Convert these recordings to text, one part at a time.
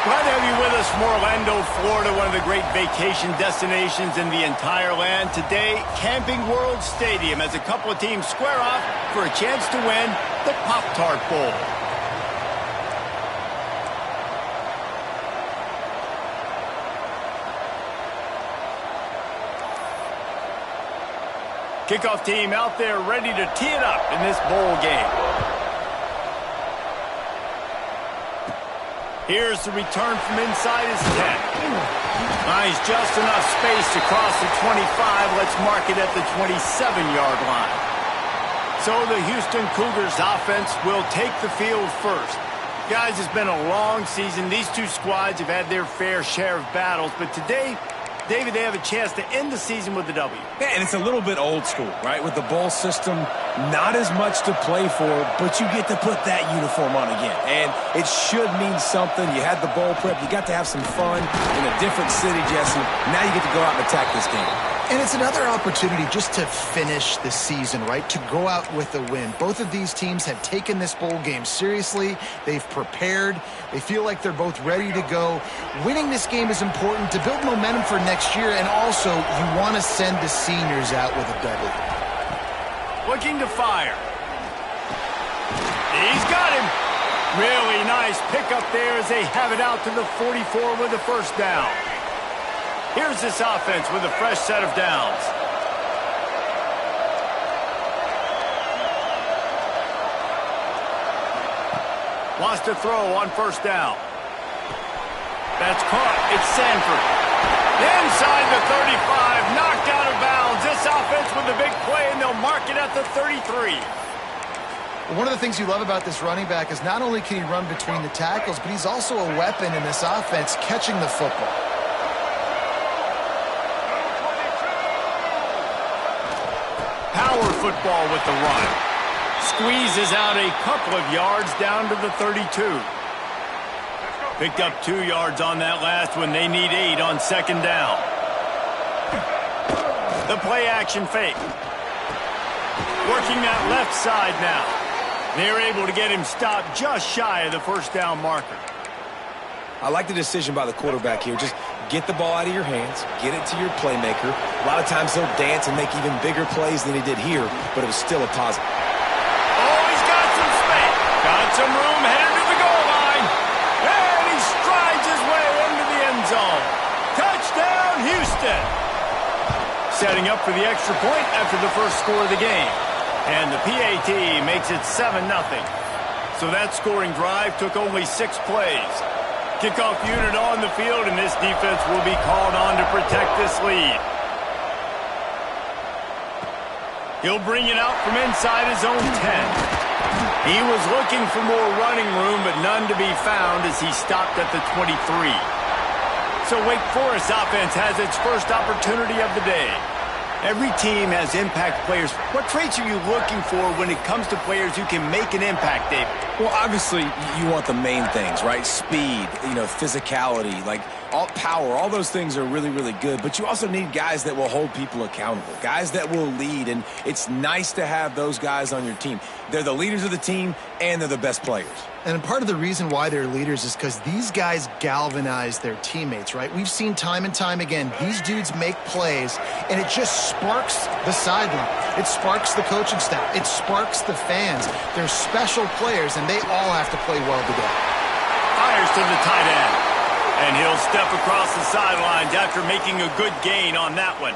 Glad to have you with us from Orlando, Florida, one of the great vacation destinations in the entire land. Today, Camping World Stadium as a couple of teams square off for a chance to win the Pop-Tart Bowl. Kickoff team out there ready to tee it up in this bowl game. Here's the return from inside his 10. Nice, just enough space to cross the 25. Let's mark it at the 27-yard line. So the Houston Cougars offense will take the field first. Guys, it's been a long season. These two squads have had their fair share of battles, but today, David, they have a chance to end the season with a W. Yeah, and it's a little bit old school, right? With the bowl system, not as much to play for, but you get to put that uniform on again. And it should mean something. You had the bowl prep. You got to have some fun in a different city, Jesse. Now you get to go out and attack this game. And it's another opportunity just to finish the season, right? To go out with a win. Both of these teams have taken this bowl game seriously. They've prepared. They feel like they're both ready to go. Winning this game is important to build momentum for next year, and also you want to send the seniors out with a W. Looking to fire. He's got him. Really nice pickup there as they have it out to the 44 with a first down. Here's this offense with a fresh set of downs. Wants to throw on first down. That's caught. It's Sanford. Inside the 35, knocked out of bounds. This offense with a big play, and they'll mark it at the 33. One of the things you love about this running back is not only can he run between the tackles, but he's also a weapon in this offense catching the football. Power football with the run. Squeezes out a couple of yards down to the 32. Picked up 2 yards on that last one. They need 8 on second down. The play action fake. Working that left side now. They're able to get him stopped just shy of the first down marker. I like the decision by the quarterback here. Just get the ball out of your hands, get it to your playmaker. A lot of times he'll dance and make even bigger plays than he did here, but it was still a positive. Oh, he's got some space. Got some room headed to the goal line. And he strides his way into the end zone. Touchdown, Houston. Setting up for the extra point after the first score of the game. And the PAT makes it 7-0. So that scoring drive took only 6 plays. Kickoff unit on the field, and this defense will be called on to protect this lead. He'll bring it out from inside his own 10. He was looking for more running room, but none to be found as he stopped at the 23. So Wake Forest offense has its first opportunity of the day. Every team has impact players. What traits are you looking for when it comes to players who can make an impact, David? Well, obviously, you want the main things, right? Speed, physicality, like all power, all those things are really, really good. But you also need guys that will hold people accountable, guys that will lead. And it's nice to have those guys on your team. They're the leaders of the team, and they're the best players. And part of the reason why they're leaders is because these guys galvanize their teammates, right? We've seen time and time again, these dudes make plays, and it just sparks the sideline. It sparks the coaching staff. It sparks the fans. They're special players, and they all have to play well together. Fires to the tight end. And he'll step across the sidelines after making a good gain on that one.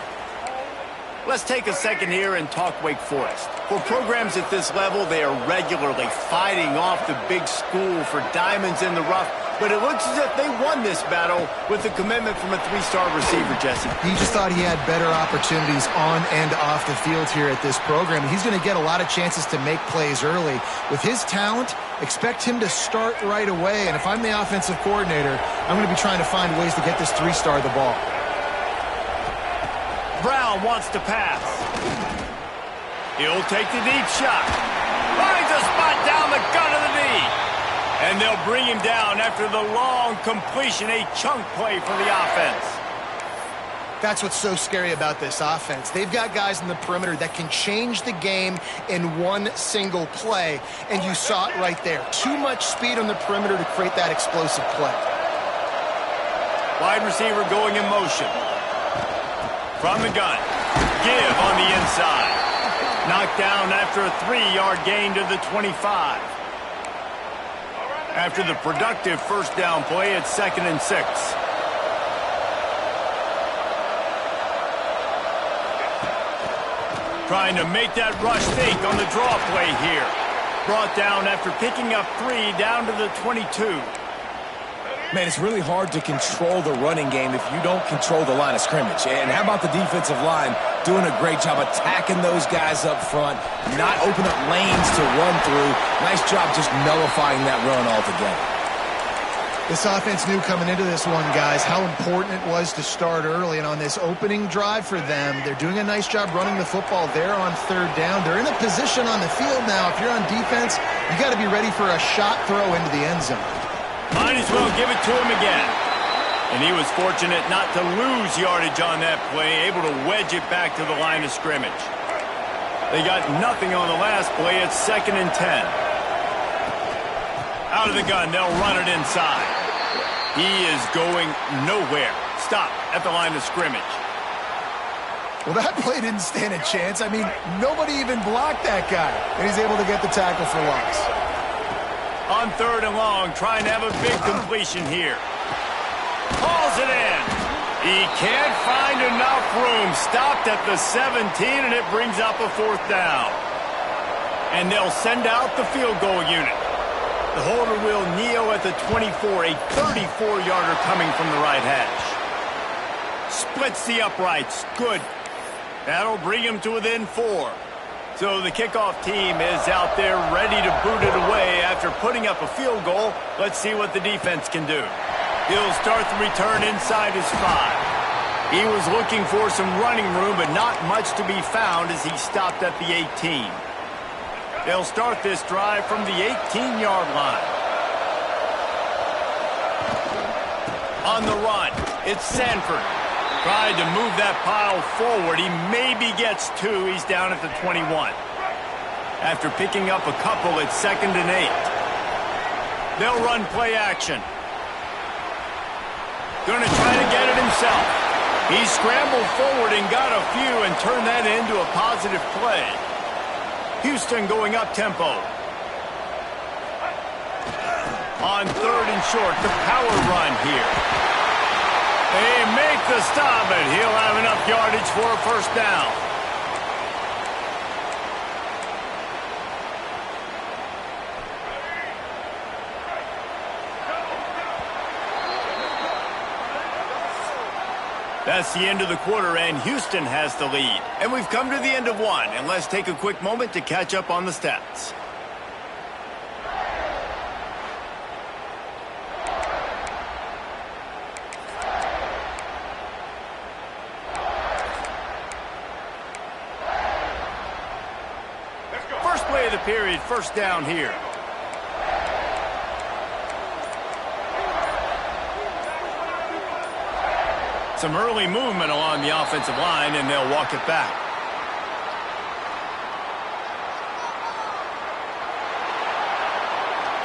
Let's take a second here and talk Wake Forest. For programs at this level, they are regularly fighting off the big school for diamonds in the rough, but it looks as if they won this battle with the commitment from a 3-star receiver, Jesse. He just thought he had better opportunities on and off the field here at this program. He's going to get a lot of chances to make plays early. With his talent, expect him to start right away, and if I'm the offensive coordinator, I'm going to be trying to find ways to get this 3-star the ball. Brown wants to pass. He'll take the deep shot. Finds a spot down the gut of the knee. And they'll bring him down after the long completion, a chunk play for the offense. That's what's so scary about this offense. They've got guys in the perimeter that can change the game in one single play, and you saw it right there. Too much speed on the perimeter to create that explosive play. Wide receiver going in motion. From the gun. Give on the inside. Knocked down after a 3-yard gain to the 25. After the productive first down play, it's 2nd and 6. Trying to make that rush fake on the draw play here. Brought down after picking up 3 down to the 22. Man, it's really hard to control the running game if you don't control the line of scrimmage. And how about the defensive line doing a great job attacking those guys up front, not open up lanes to run through. Nice job just nullifying that run altogether. This offense knew coming into this one, guys, how important it was to start early. And on this opening drive for them, they're doing a nice job running the football there on 3rd down. They're in a position on the field now. If you're on defense, you got to be ready for a shot throw into the end zone. Might as well give it to him again. And he was fortunate not to lose yardage on that play, able to wedge it back to the line of scrimmage. They got nothing on the last play. It's 2nd and 10. Out of the gun, they'll run it inside. He is going nowhere. Stop at the line of scrimmage. Well, that play didn't stand a chance. I mean, nobody even blocked that guy. And he's able to get the tackle for loss. On 3rd and long, trying to have a big completion here. Hauls it in. He can't find enough room. Stopped at the 17, and it brings up a 4th down. And they'll send out the field goal unit. The holder will kneel at the 24, a 34-yarder coming from the right hash. Splits the uprights. Good. That'll bring him to within 4. So the kickoff team is out there ready to boot it away after putting up a field goal. Let's see what the defense can do. He'll start the return inside his 5. He was looking for some running room, but not much to be found as he stopped at the 18. They'll start this drive from the 18-yard line. On the run, it's Sanford. Tried to move that pile forward. He maybe gets 2. He's down at the 21. After picking up a couple, it's 2nd and 8. They'll run play action. Going to try to get it himself. He scrambled forward and got a few and turned that into a positive play. Houston going up tempo. On 3rd and short, the power run here. They make the stop, and he'll have enough yardage for a 1st down. That's the end of the quarter, and Houston has the lead. And we've come to the end of one, and let's take a quick moment to catch up on the stats. First play of the period, 1st down here. Some early movement along the offensive line, and they'll walk it back.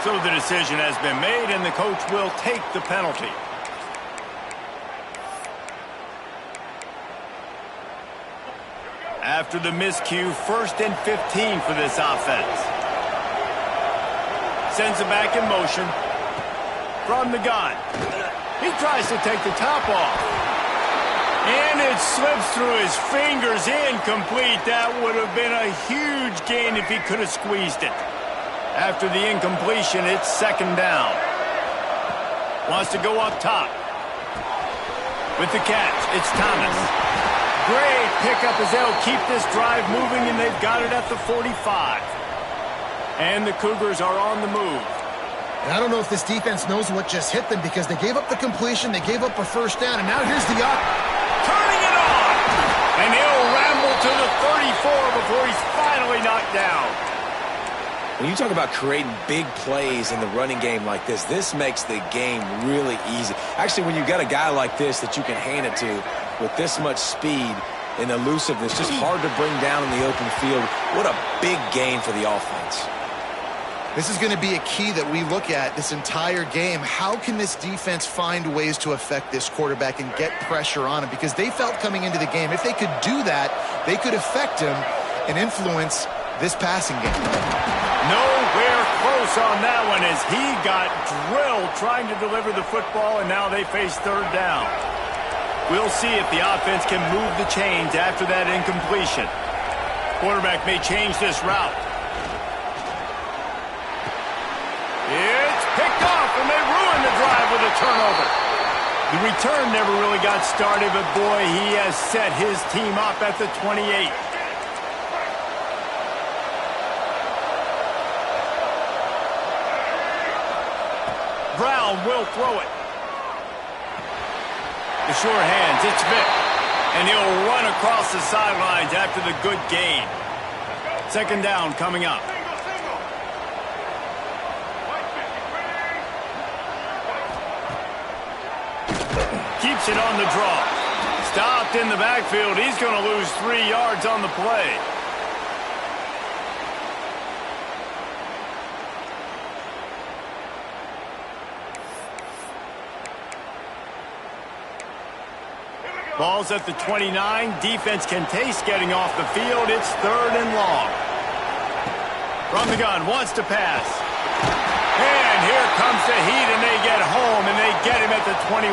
So the decision has been made, and the coach will take the penalty. After the miscue, 1st and 15 for this offense. Sends it back in motion. From the gun. He tries to take the top off. And it slips through his fingers, incomplete. That would have been a huge gain if he could have squeezed it. After the incompletion, it's 2nd down. Wants to go up top. With the catch, it's Thomas. Great pickup as they'll keep this drive moving, and they've got it at the 45. And the Cougars are on the move. And I don't know if this defense knows what just hit them because they gave up the completion, they gave up a 1st down, and now here's the turning it on! And he'll ramble to the 34 before he's finally knocked down. When you talk about creating big plays in the running game like this, this makes the game really easy. Actually, when you got a guy like this that you can hand it to with this much speed and elusiveness, just hard to bring down in the open field, what a big gain for the offense. This is going to be a key that we look at this entire game. How can this defense find ways to affect this quarterback and get pressure on him? Because they felt coming into the game, if they could do that, they could affect him and influence this passing game. Nowhere close on that one as he got drilled trying to deliver the football, and now they face third down. We'll see if the offense can move the chains after that incompletion. Quarterback may change this route. It's picked off, and they ruin the drive with a turnover. The return never really got started, but boy, he has set his team up at the 28. Brown will throw it. The sure hands, it's Vick. And he'll run across the sidelines after the good gain. Second down coming up. Keeps it on the draw. Stopped in the backfield. He's going to lose 3 yards on the play. Ball's at the 29. Defense can taste getting off the field. It's third and long. From the gun, wants to pass. And here comes the heat, and they get home, and they get him at the 21.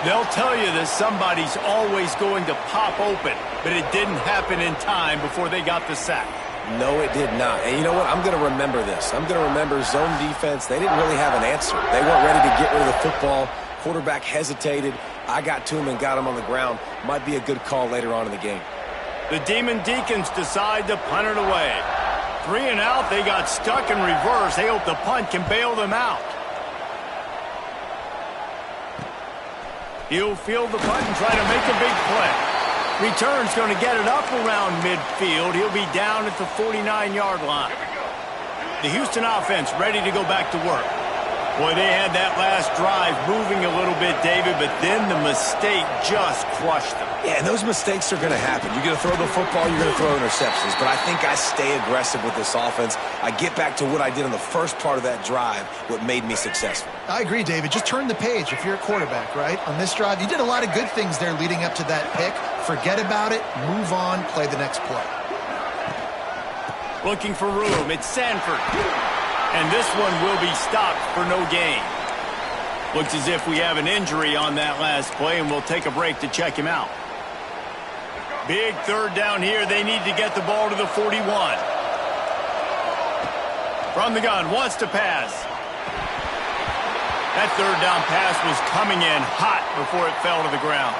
They'll tell you that somebody's always going to pop open, but it didn't happen in time before they got the sack. No, it did not. And you know what? I'm going to remember this. I'm going to remember zone defense. They didn't really have an answer. They weren't ready to get rid of the football. Quarterback hesitated. I got to him and got him on the ground. Might be a good call later on in the game. The Demon Deacons decide to punt it away. 3 and out, they got stuck in reverse. They hope the punt can bail them out. He'll field the punt and try to make a big play. Return's going to get it up around midfield. He'll be down at the 49-yard line. The Houston offense ready to go back to work. Boy, they had that last drive moving a little bit, David, but then the mistake just crushed them. Yeah, and those mistakes are going to happen. You're going to throw the football, you're going to throw interceptions. But I think I stay aggressive with this offense. I get back to what I did on the first part of that drive, what made me successful. I agree, David. Just turn the page if you're a quarterback, right? On this drive, you did a lot of good things there leading up to that pick. Forget about it, move on, play the next play. Looking for room, it's Sanford. And this one will be stopped for no gain. Looks as if we have an injury on that last play, and we'll take a break to check him out. Big third down here. They need to get the ball to the 41. From the gun, wants to pass. That third down pass was coming in hot before it fell to the ground.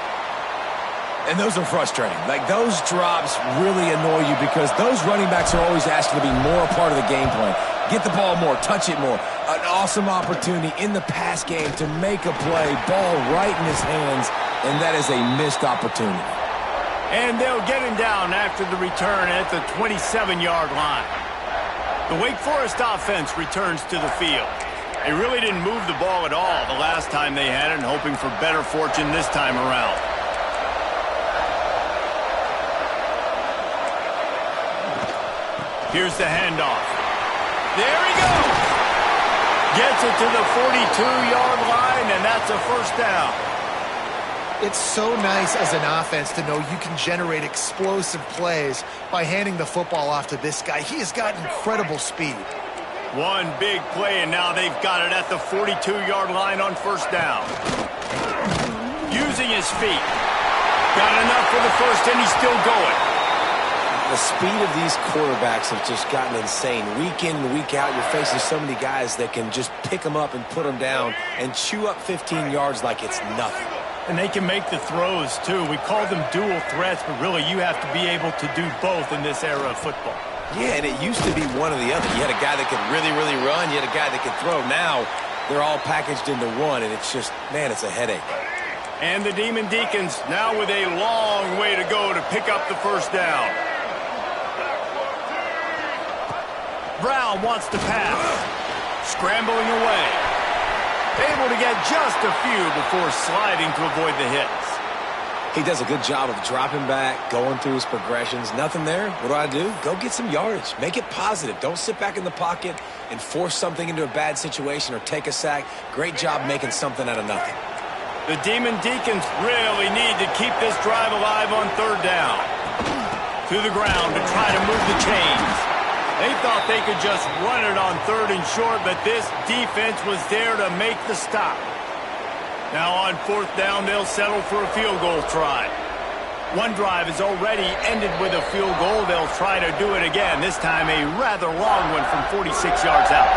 And those are frustrating. Like, those drops really annoy you because those running backs are always asking to be more a part of the game plan. Get the ball more, touch it more. An awesome opportunity in the pass game to make a play, ball right in his hands, and that is a missed opportunity. And they'll get him down after the return at the 27-yard line. The Wake Forest offense returns to the field. They really didn't move the ball at all the last time they had it, and hoping for better fortune this time around. Here's the handoff. There he goes. Gets it to the 42-yard line, and that's a first down. It's so nice as an offense to know you can generate explosive plays by handing the football off to this guy. He has got incredible speed. One big play, and now they've got it at the 42-yard line on first down. Using his feet. Got enough for the first, and he's still going. The speed of these quarterbacks have just gotten insane. Week in and week out, you're facing so many guys that can just pick them up and put them down and chew up 15 yards like it's nothing. And they can make the throws, too. We call them dual threats, but really you have to be able to do both in this era of football. Yeah, and it used to be one or the other. You had a guy that could really, really run. You had a guy that could throw. Now they're all packaged into one, and it's just, man, it's a headache. And the Demon Deacons now with a long way to go to pick up the first down. Brown wants to pass. Scrambling away. Able to get just a few before sliding to avoid the hits. He does a good job of dropping back, going through his progressions. Nothing there. What do? Go get some yardage. Make it positive. Don't sit back in the pocket and force something into a bad situation or take a sack. Great job making something out of nothing. The Demon Deacons really need to keep this drive alive on third down. To the ground to try to move the chains. They thought they could just run it on third and short, but this defense was there to make the stop. Now on fourth down, they'll settle for a field goal try. One drive has already ended with a field goal. They'll try to do it again, this time a rather long one from 46 yards out.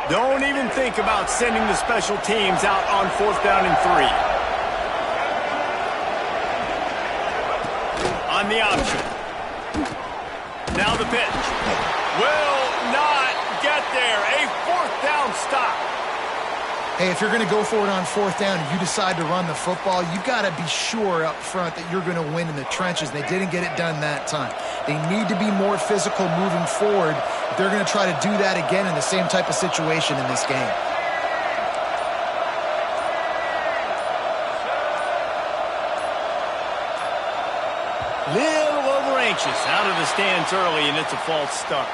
Don't even think about sending the special teams out on fourth down and 3. On the option. Now the pitch. Will not get there. A fourth down stop. Hey, if you're going to go for it on fourth down and you decide to run the football, you've got to be sure up front that you're going to win in the trenches. They didn't get it done that time. They need to be more physical moving forward if they're going to try to do that again in the same type of situation in this game. Little over anxious out of the stands early, and it's a false start.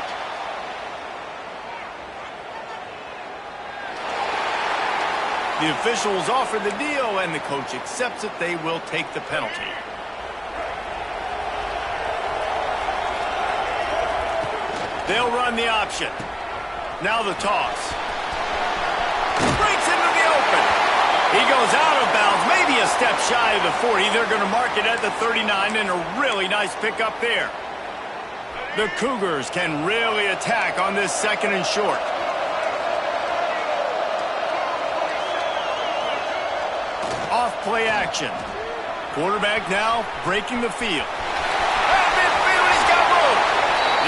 The officials offer the deal, and the coach accepts it. They will take the penalty. They'll run the option. Now the toss. Breaks into the open. He goes out of bounds, maybe a step shy of the 40. They're going to mark it at the 39, and a really nice pickup there. The Cougars can really attack on this second and short. Off play action. Quarterback now breaking the field. At midfield, he's got room.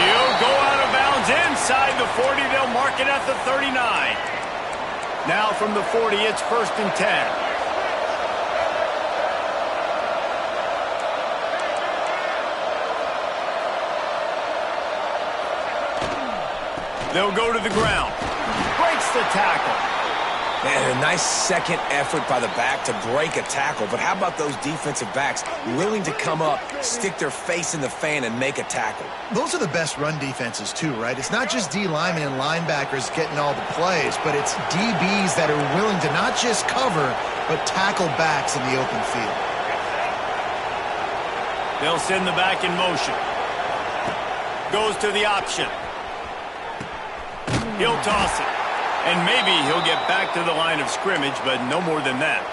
He'll go out of bounds inside the 40. They'll mark it at the 39. Now from the 40, it's 1st and 10. They'll go to the ground. Breaks the tackle. Man, a nice second effort by the back to break a tackle. But how about those defensive backs willing to come up, stick their face in the fan, and make a tackle? Those are the best run defenses too, right? It's not just D linemen and linebackers getting all the plays, but it's DBs that are willing to not just cover, but tackle backs in the open field. They'll send the back in motion. Goes to the option. He'll toss it. And maybe he'll get back to the line of scrimmage, but no more than that.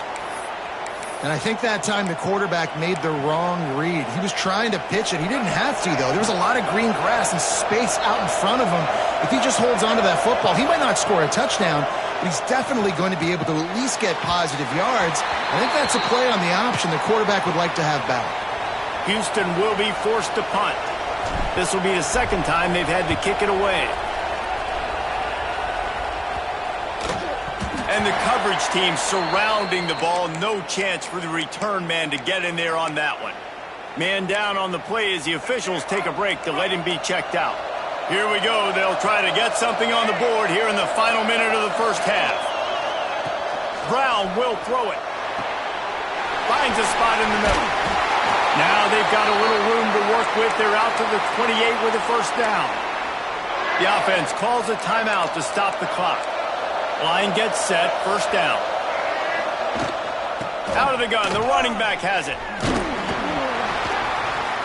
And I think that time the quarterback made the wrong read. He was trying to pitch it. He didn't have to, though. There was a lot of green grass and space out in front of him. If he just holds on to that football, he might not score a touchdown, but he's definitely going to be able to at least get positive yards. I think that's a play on the option the quarterback would like to have back. Houston will be forced to punt. This will be the second time they've had to kick it away. And the coverage team surrounding the ball. No chance for the return man to get in there on that one. Man down on the play as the officials take a break to let him be checked out. Here we go. They'll try to get something on the board here in the final minute of the first half. Brown will throw it. Finds a spot in the middle. Now they've got a little room to work with. They're out to the 28 with a first down. The offense calls a timeout to stop the clock. Line gets set, first down. Out of the gun, the running back has it.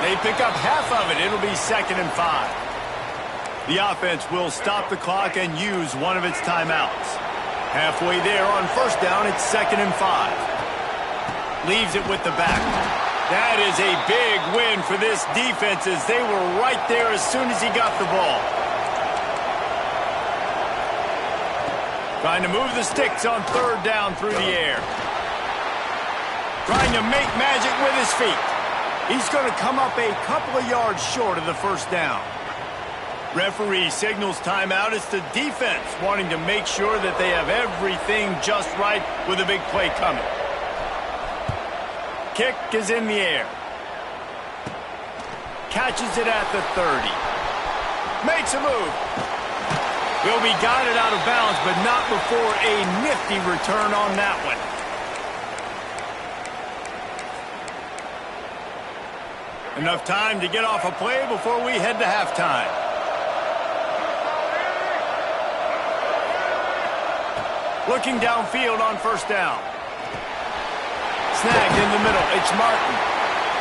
They pick up half of it. It'll be 2nd and 5. The offense will stop the clock and use one of its timeouts. Halfway there on first down, it's 2nd and 5. Leaves it with the back. That is a big win for this defense as they were right there as soon as he got the ball. Trying to move the sticks on third down through the air. Trying to make magic with his feet. He's going to come up a couple of yards short of the first down. Referee signals timeout. It's the defense wanting to make sure that they have everything just right with a big play coming. Kick is in the air. Catches it at the 30. Makes a move. He'll be guided out of bounds, but not before a nifty return on that one. Enough time to get off a play before we head to halftime. Looking downfield on first down. Snagged in the middle. It's Martin.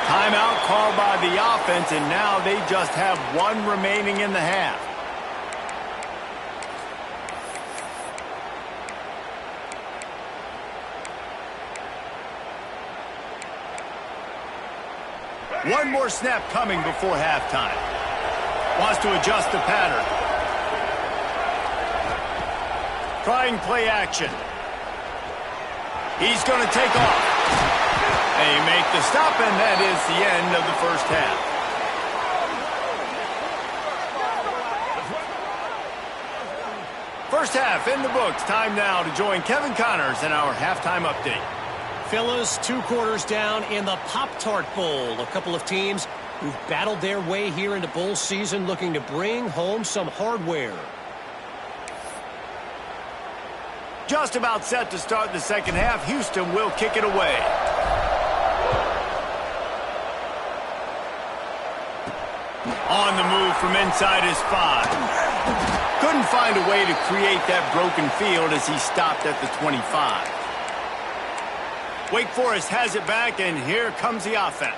Timeout called by the offense, and now they just have one remaining in the half. One more snap coming before halftime. Wants to adjust the pattern. Trying play action. He's going to take off. They make the stop, and that is the end of the first half. First half in the books. Time now to join Kevin Connors in our halftime update. Fellas, 2 quarters down in the Pop-Tart Bowl. A couple of teams who've battled their way here into bowl season looking to bring home some hardware. Just about set to start the second half. Houston will kick it away. On the move from inside his 5. Couldn't find a way to create that broken field as he stopped at the 25. Wake Forest has it back, and here comes the offense.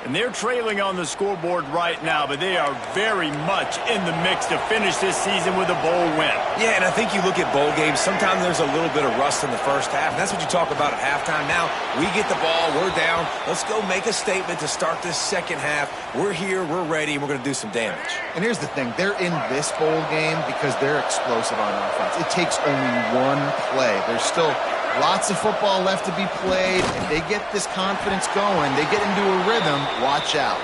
And they're trailing on the scoreboard right now, but they are very much in the mix to finish this season with a bowl win. Yeah, and I think you look at bowl games, sometimes there's a little bit of rust in the first half, and that's what you talk about at halftime. Now, we get the ball, we're down. Let's go make a statement to start this second half. We're here, we're ready, and we're going to do some damage. And here's the thing. They're in this bowl game because they're explosive on offense. It takes only one play. There's still lots of football left to be played. If they get this confidence going, they get into a rhythm, watch out.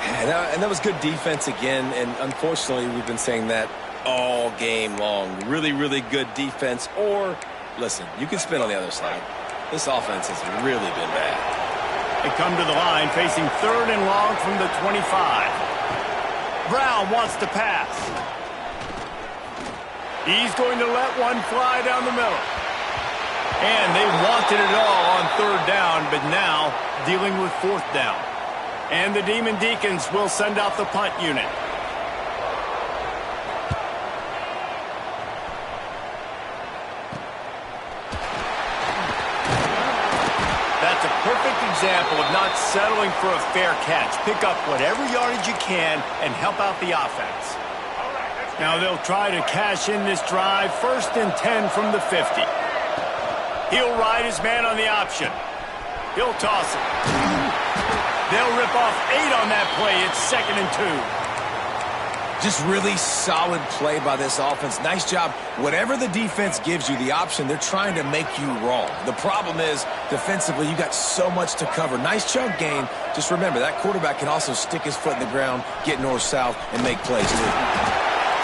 And that was good defense again, and unfortunately we've been saying that all game long. Really, really good defense, or, listen, you can spin on the other side. This offense has really been bad. They come to the line facing 3rd and long from the 25. Brown wants to pass. He's going to let one fly down the middle. And they wanted it all on 3rd down, but now dealing with 4th down. And the Demon Deacons will send out the punt unit. That's a perfect example of not settling for a fair catch. Pick up whatever yardage you can and help out the offense. Now they'll try to cash in this drive. 1st and 10 from the 50. He'll ride his man on the option. He'll toss it. They'll rip off 8 on that play. It's 2nd and 2. Just really solid play by this offense. Nice job. Whatever the defense gives you, the option, they're trying to make you wrong. The problem is, defensively, you got so much to cover. Nice chunk gain. Just remember, that quarterback can also stick his foot in the ground, get north-south, and make plays, too.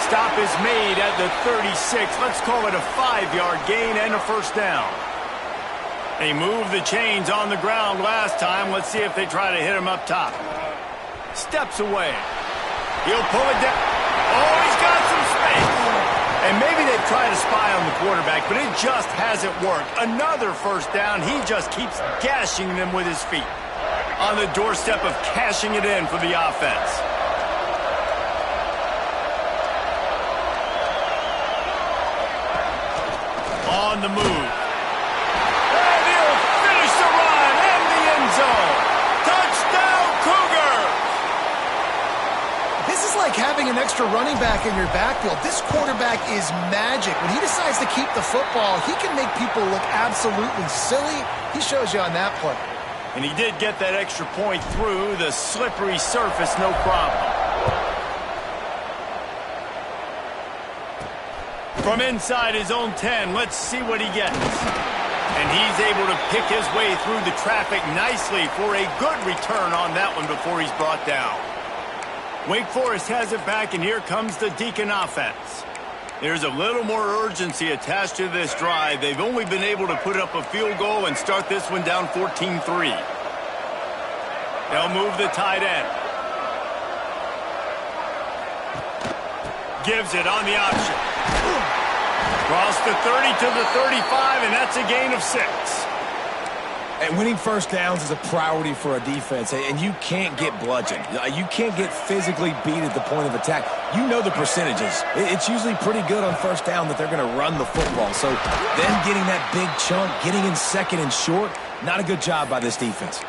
Stop is made at the 36. Let's call it a 5-yard gain and a 1st down. They moved the chains on the ground last time. Let's see if they try to hit him up top. Steps away. He'll pull it down. Oh, he's got some space. And maybe they try to spy on the quarterback, but it just hasn't worked. Another 1st down. He just keeps gashing them with his feet. On the doorstep of cashing it in for the offense. On the move. Like having an extra running back in your backfield. This quarterback is magic. When he decides to keep the football, he can make people look absolutely silly. He shows you on that play. And he did get that extra point through the slippery surface, no problem. From inside his own 10, let's see what he gets. And he's able to pick his way through the traffic nicely for a good return on that one before he's brought down. Wake Forest has it back, and here comes the Deacon offense. There's a little more urgency attached to this drive. They've only been able to put up a field goal and start this one down 14-3. They'll move the tight end. gives it on the option. Cross the 30 to the 35, and that's a gain of 6. And winning first downs is a priority for a defense, and you can't get bludgeoned. You can't get physically beat at the point of attack. You know the percentages. It's usually pretty good on first down that they're going to run the football. So then getting that big chunk, getting in second and short, not a good job by this defense.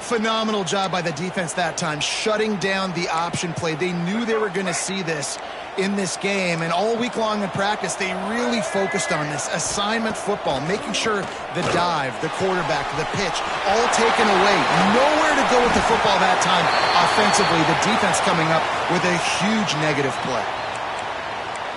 Phenomenal job by the defense that time, shutting down the option play. They knew they were going to see this in this game, and all week long in practice, they really focused on this assignment football, making sure the dive, the quarterback, the pitch, all taken away. Nowhere to go with the football that time offensively. The defense coming up with a huge negative play.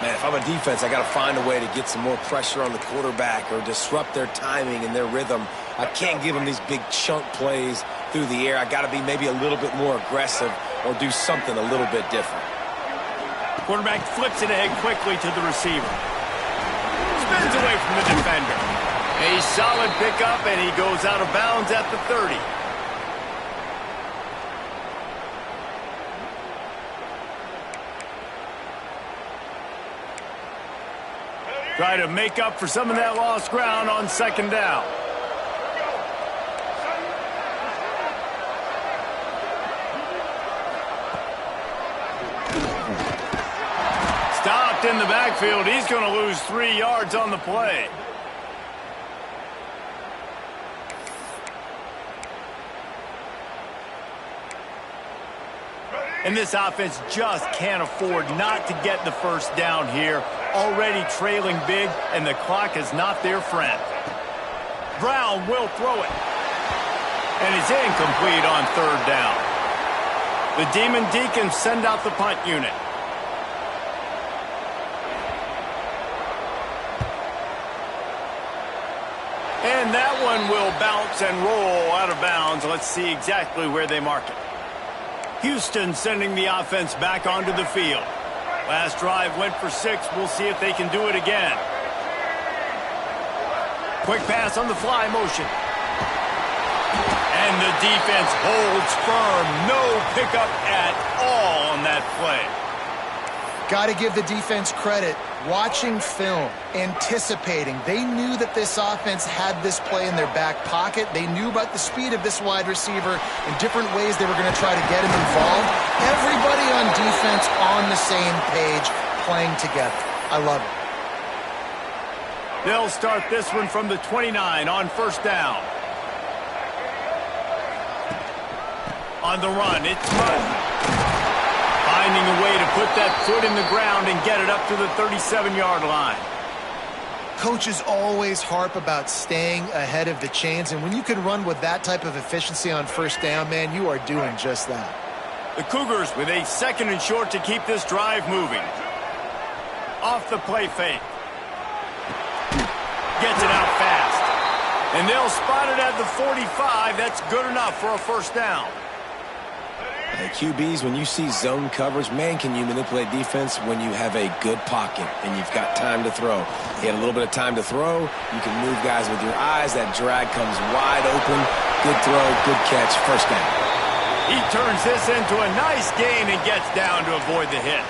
Man, if I'm a defense, I got to find a way to get some more pressure on the quarterback or disrupt their timing and their rhythm. I can't give them these big chunk plays through the air. I got to be maybe a little bit more aggressive or do something a little bit different. Quarterback flips it ahead quickly to the receiver. Spins away from the defender. A solid pickup, and he goes out of bounds at the 30. Try to make up for some of that lost ground on second down. Stopped in the backfield. He's going to lose 3 yards on the play. And this offense just can't afford not to get the first down here. Already trailing big, and the clock is not their friend. Brown will throw it. And it's incomplete on third down. The Demon Deacons send out the punt unit. And that one will bounce and roll out of bounds. Let's see exactly where they mark it. Houston sending the offense back onto the field. Last drive went for 6. We'll see if they can do it again. Quick pass on the fly motion. And the defense holds firm. No pickup at all on that play. Got to give the defense credit. Watching film, anticipating. They knew that this offense had this play in their back pocket. They knew about the speed of this wide receiver and different ways they were going to try to get him involved. Everybody on defense on the same page, playing together. I love it. They'll start this one from the 29 on first down. On the run, it's Martin. Finding a way to put that foot in the ground and get it up to the 37-yard line. Coaches always harp about staying ahead of the chains, and when you can run with that type of efficiency on first down, man, you are doing just that. The Cougars with a second and short to keep this drive moving. Off the play fake. Gets it out fast. And they'll spot it at the 45. That's good enough for a first down. Hey, QBs, when you see zone coverage, man, can you manipulate defense when you have a good pocket and you've got time to throw. He had a little bit of time to throw. You can move guys with your eyes. That drag comes wide open. Good throw, good catch, first down. He turns this into a nice gain and gets down to avoid the hit.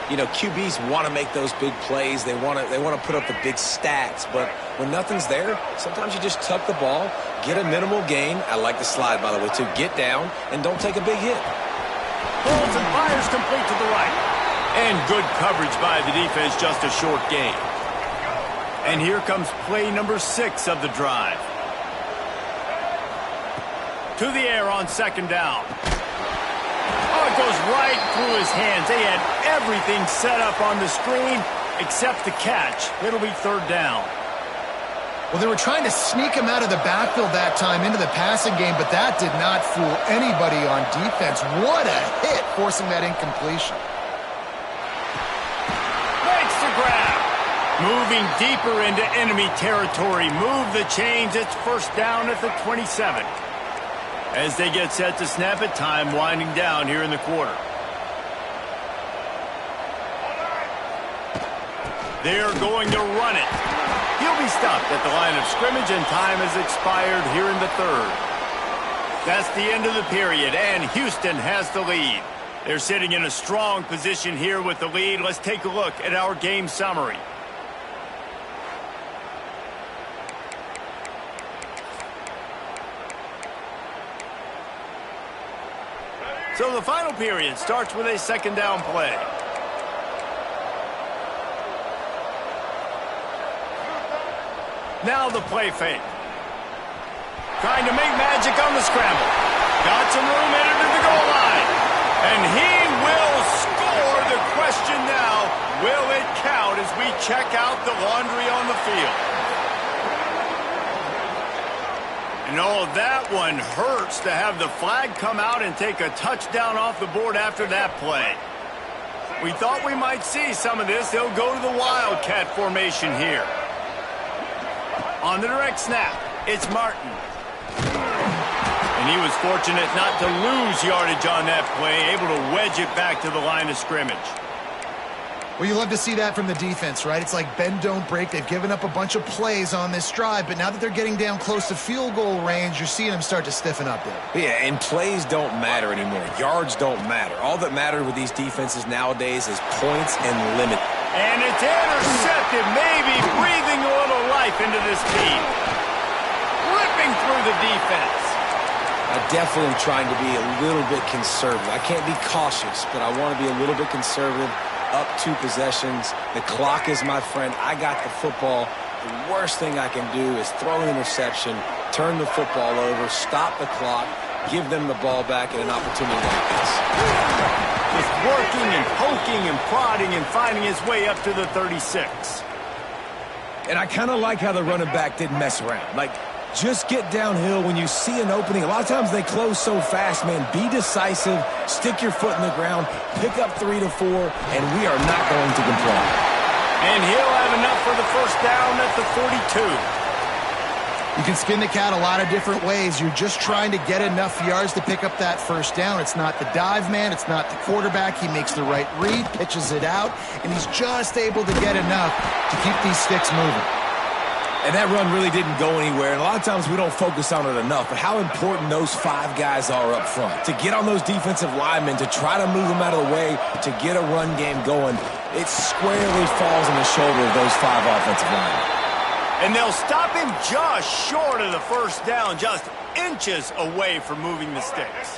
You know, QBs want to make those big plays. They want to put up the big stats. But when nothing's there, sometimes you just tuck the ball, get a minimal gain. I like the slide, by the way, too. Get down and don't take a big hit. Pulls and fires complete to the right. And good coverage by the defense, just a short gain. And here comes play number 6 of the drive. To the air on second down. Oh, it goes right through his hands. They had everything set up on the screen except the catch. It'll be third down. Well, they were trying to sneak him out of the backfield that time into the passing game, but that did not fool anybody on defense. What a hit, forcing that incompletion. Makes the grab. Moving deeper into enemy territory. Move the chains. It's first down at the 27. As they get set to snap it, time winding down here in the quarter. They're going to run it. He'll be stopped at the line of scrimmage, and time has expired here in the third. That's the end of the period, and Houston has the lead. They're sitting in a strong position here with the lead. Let's take a look at our game summary. So the final period starts with a second down play. Now the play fake. Trying to make magic on the scramble. Got some room headed to the goal line. And he will score. The question now, will it count as we check out the laundry on the field? And oh, that one hurts to have the flag come out and take a touchdown off the board after that play. We thought we might see some of this. They'll go to the Wildcat formation here. On the direct snap, it's Martin. And he was fortunate not to lose yardage on that play, able to wedge it back to the line of scrimmage. Well, you love to see that from the defense, right? It's like bend, don't break. They've given up a bunch of plays on this drive, but now that they're getting down close to field goal range, you're seeing them start to stiffen up there. Yeah, and plays don't matter anymore. Yards don't matter. All that matters with these defenses nowadays is points and limit. And it's intercepted, maybe breathing a little life into this team. Ripping through the defense. I definitely am trying to be a little bit conservative. I can't be cautious, but I want to be a little bit conservative. Up 2 possessions. The clock is my friend. I got the football. The worst thing I can do is throw an interception, turn the football over, stop the clock, give them the ball back at an opportunity like this. Just working and poking and prodding and finding his way up to the 36. And I kind of like how the running back didn't mess around. Like, just get downhill when you see an opening. A lot of times they close so fast, man. Be decisive, stick your foot in the ground, pick up 3 to 4, and we are not going to complain. And he'll have enough for the first down at the 42. You can skin the cat a lot of different ways. You're just trying to get enough yards to pick up that first down. It's not the dive man. It's not the quarterback. He makes the right read, pitches it out, and he's just able to get enough to keep these sticks moving. And that run really didn't go anywhere. And a lot of times we don't focus on it enough. But how important those 5 guys are up front. To get on those defensive linemen, to try to move them out of the way, to get a run game going, it squarely falls on the shoulder of those 5 offensive linemen. And they'll stop him just short of the first down, just inches away from moving the sticks.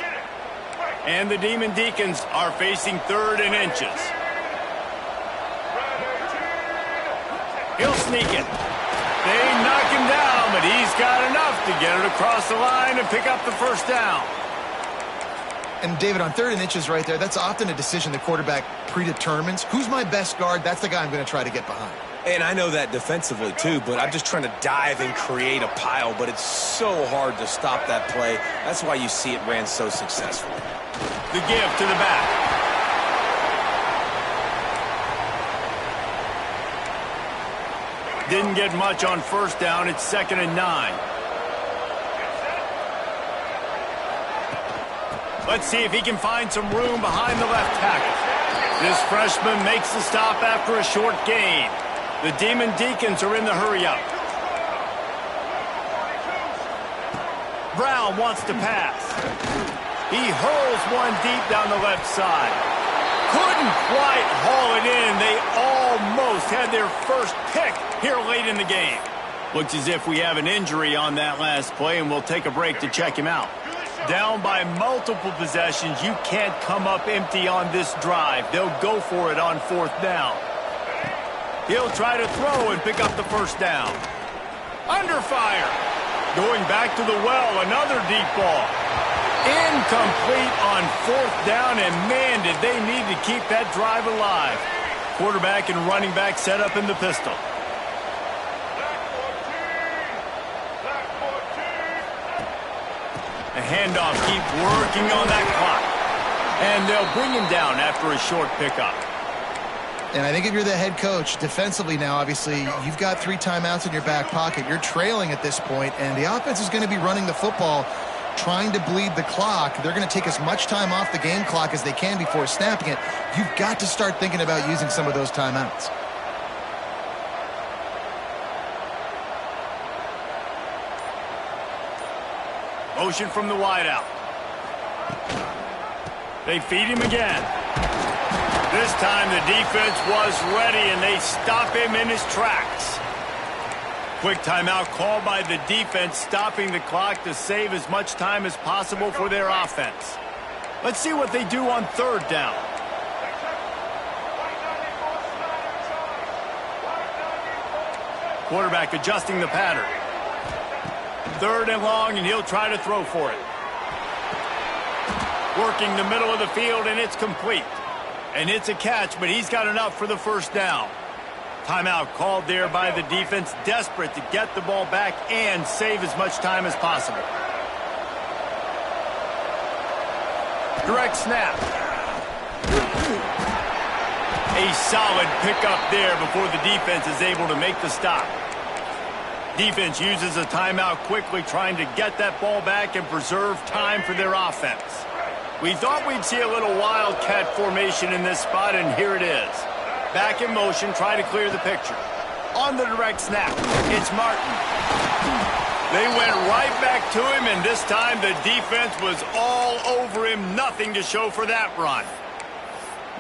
And the Demon Deacons are facing 3rd and inches. He'll sneak it. They knock him down, but he's got enough to get it across the line and pick up the first down. And, David, on 3rd and inches right there, that's often a decision the quarterback predetermines. Who's my best guard? That's the guy I'm going to try to get behind. And I know that defensively, too, but I'm just trying to dive and create a pile, but it's so hard to stop that play. That's why you see it ran so successfully. The give to the back. Didn't get much on first down. It's 2nd and 9. Let's see if he can find some room behind the left tackle. This freshman makes the stop after a short gain. The Demon Deacons are in the hurry-up. Brown wants to pass. He hurls one deep down the left side. Couldn't quite haul it in. They almost had their first pick here late in the game. Looks as if we have an injury on that last play, and we'll take a break to check him out. Down by multiple possessions, you can't come up empty on this drive. They'll go for it on 4th down. He'll try to throw and pick up the first down. Under fire. Going back to the well, another deep ball. Incomplete on 4th down, and man, did they need to keep that drive alive. Quarterback and running back set up in the pistol. A handoff, keep working on that clock. And they'll bring him down after a short pickup. And I think if you're the head coach, defensively now, obviously, you've got 3 timeouts in your back pocket. You're trailing at this point, and the offense is going to be running the football, trying to bleed the clock. They're going to take as much time off the game clock as they can before snapping it. You've got to start thinking about using some of those timeouts. Motion from the wideout. They feed him again. This time the defense was ready, and they stop him in his tracks. Quick timeout called by the defense, stopping the clock to save as much time as possible for their offense. Let's see what they do on third down. Quarterback adjusting the pattern. Third and long, and he'll try to throw for it. Working the middle of the field, and it's complete. And it's a catch, but he's got enough for the first down. Timeout called there by the defense, desperate to get the ball back and save as much time as possible. Direct snap. A solid pickup there before the defense is able to make the stop. Defense uses a timeout quickly, trying to get that ball back and preserve time for their offense. We thought we'd see a little wildcat formation in this spot, and here it is. Back in motion, trying to clear the picture. On the direct snap, it's Martin. They went right back to him, and this time the defense was all over him. Nothing to show for that run.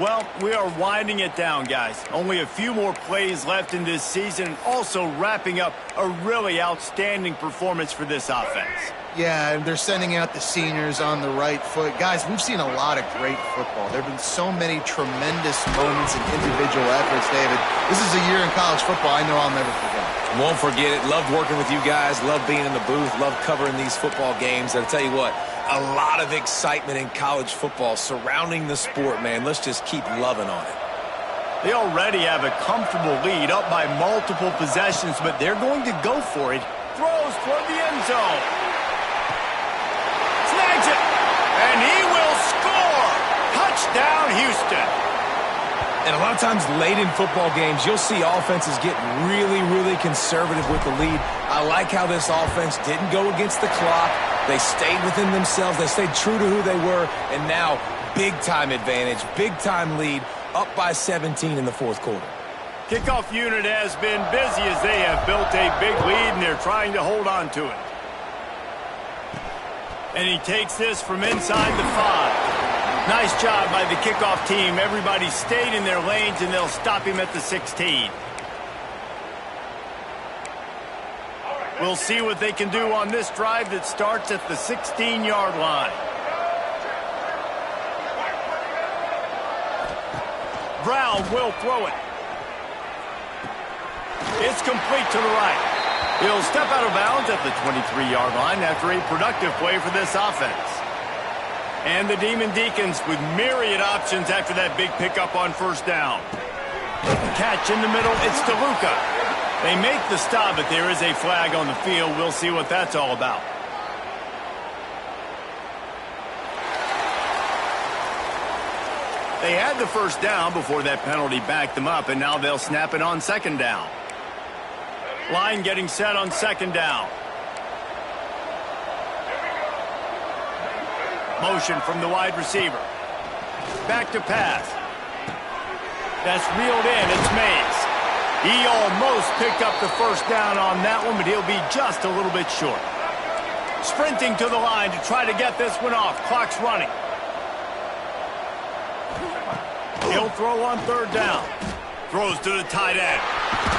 Well, we are winding it down, guys. Only a few more plays left in this season, and also wrapping up a really outstanding performance for this offense. Yeah, they're sending out the seniors on the right foot. Guys, we've seen a lot of great football. There have been so many tremendous moments and individual efforts, David. This is a year in college football I know I'll never forget. Won't forget it. Loved working with you guys. Loved being in the booth. Loved covering these football games. And I'll tell you what, a lot of excitement in college football surrounding the sport, man. Let's just keep loving on it. They already have a comfortable lead, up by multiple possessions, but they're going to go for it. Throws toward the end zone. Snags it, and he will score. Touchdown, Houston. And a lot of times late in football games, you'll see offenses get really, really conservative with the lead. I like how this offense didn't go against the clock. They stayed within themselves. They stayed true to who they were. And now, big-time advantage, big-time lead, up by 17 in the fourth quarter. Kickoff unit has been busy as they have built a big lead, and they're trying to hold on to it. And he takes this from inside the 5. Nice job by the kickoff team. Everybody stayed in their lanes, and they'll stop him at the 16. We'll see what they can do on this drive that starts at the 16-yard line. Brown will throw it. It's complete to the right. He'll step out of bounds at the 23-yard line after a productive play for this offense. And the Demon Deacons with myriad options after that big pickup on first down. Catch in the middle, it's DeLuca. They make the stop, but there is a flag on the field. We'll see what that's all about. They had the first down before that penalty backed them up, and now they'll snap it on second down. Line getting set on second down. Motion from the wide receiver. Back to pass. That's reeled in. It's Mays. He almost picked up the first down on that one, but he'll be just a little bit short. Sprinting to the line to try to get this one off. Clock's running. He'll throw on third down. Throws to the tight end.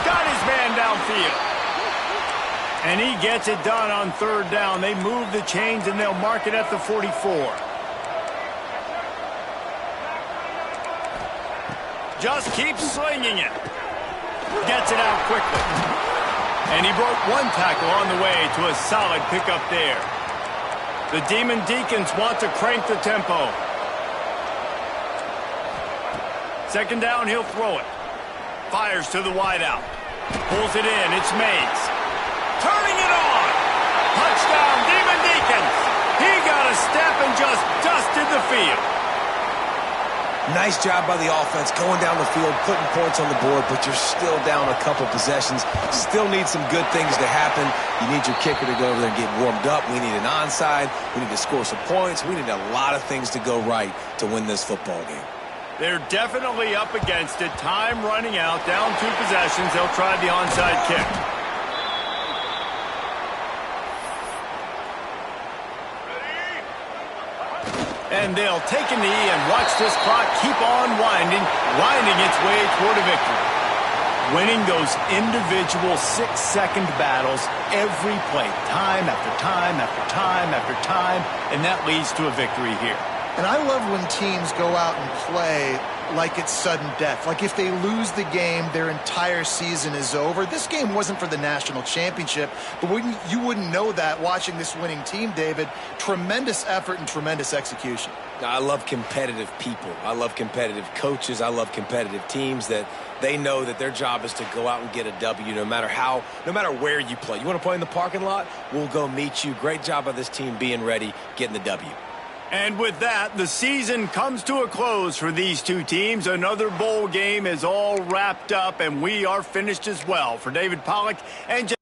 Got his man downfield. And he gets it done on third down. They move the chains, and they'll mark it at the 44. Just keeps slinging it. Gets it out quickly. And he broke one tackle on the way to a solid pickup there. The Demon Deacons want to crank the tempo. Second down, he'll throw it. Fires to the wideout. Pulls it in. It's Mays. Turning it on. Touchdown, Demon Deacons. He got a step and just dusted the field. Nice job by the offense going down the field, putting points on the board, but you're still down a couple possessions. Still need some good things to happen. You need your kicker to go over there and get warmed up. We need an onside. We need to score some points. We need a lot of things to go right to win this football game. They're definitely up against it. Time running out. Down 2 possessions. They'll try the onside kick. And they'll take a knee and watch this clock keep on winding its way toward a victory. Winning those individual 6-second battles every play, time after time after time after time, and that leads to a victory here. And I love when teams go out and play like it's sudden death. Like if they lose the game, their entire season is over. This game wasn't for the national championship, but you wouldn't know that watching this winning team, David. Tremendous effort and tremendous execution. I love competitive people. I love competitive coaches. I love competitive teams that they know that their job is to go out and get a W no matter where you play. You want to play in the parking lot? We'll go meet you. Great job of this team being ready, getting the W. And with that, the season comes to a close for these two teams. Another bowl game is all wrapped up, and we are finished as well. For David Pollack and